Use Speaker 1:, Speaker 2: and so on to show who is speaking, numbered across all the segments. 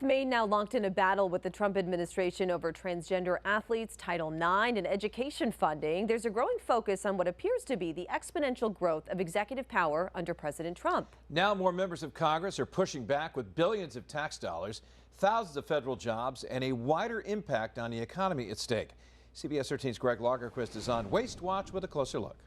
Speaker 1: Maine now locked in a battle with the Trump administration over transgender athletes, Title IX, and education funding, there's a growing focus on what appears to be the exponential growth of executive power under President Trump.
Speaker 2: Now more members of Congress are pushing back with billions of tax dollars, thousands of federal jobs, and a wider impact on the economy at stake. CBS 13's Greg Lagerquist is on Waste Watch with a closer look.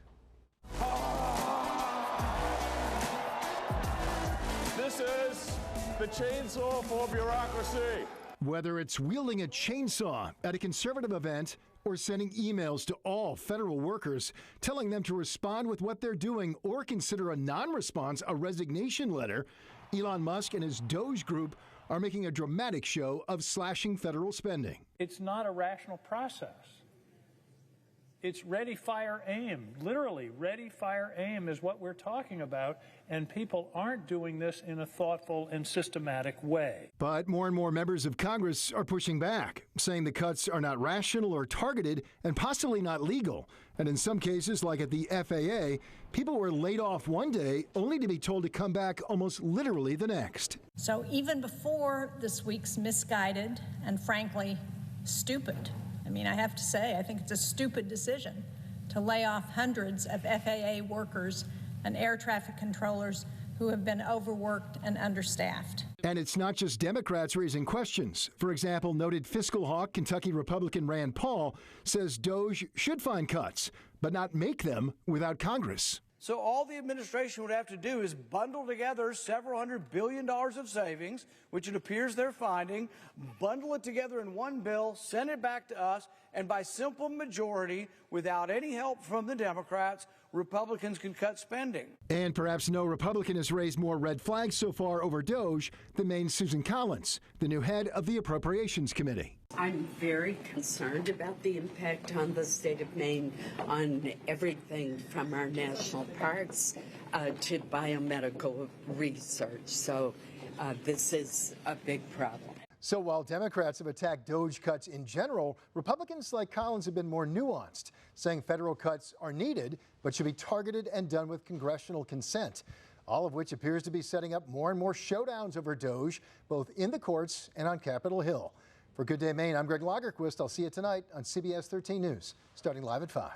Speaker 3: This is the chainsaw for bureaucracy.
Speaker 4: Whether it's wielding a chainsaw at a conservative event or sending emails to all federal workers telling them to respond with what they're doing or consider a non-response a resignation letter, Elon Musk and his Doge group are making a dramatic show of slashing federal spending.
Speaker 5: It's not a rational process. It's ready, fire, aim. Literally, ready, fire, aim is what we're talking about, and people aren't doing this in a thoughtful and systematic way.
Speaker 4: But more and more members of Congress are pushing back, saying the cuts are not rational or targeted and possibly not legal. And in some cases, like at the FAA, people were laid off one day only to be told to come back almost literally the next.
Speaker 6: So even before this week's misguided and frankly stupid, I have to say, I think it's a stupid decision to lay off hundreds of FAA workers and air traffic controllers who have been overworked and understaffed.
Speaker 4: And it's not just Democrats raising questions. For example, noted fiscal hawk Kentucky Republican Rand Paul says Doge should find cuts, but not make them without Congress.
Speaker 7: So all the administration would have to do is bundle together several $100 billion of savings, which it appears they're finding, bundle it together in one bill, send it back to us, and by simple majority, without any help from the Democrats, Republicans can cut spending.
Speaker 4: And perhaps no Republican has raised more red flags so far over Doge than Maine's Susan Collins, the new head of the Appropriations Committee.
Speaker 8: I'm very concerned about the impact on the state of Maine on everything from our national parks to biomedical research. So this is a big problem.
Speaker 4: So while Democrats have attacked Doge cuts in general, Republicans like Collins have been more nuanced, saying federal cuts are needed but should be targeted and done with congressional consent, all of which appears to be setting up more and more showdowns over Doge, both in the courts and on Capitol Hill. For Good Day Maine, I'm Greg Lagerquist. I'll see you tonight on CBS 13 News, starting live at 5.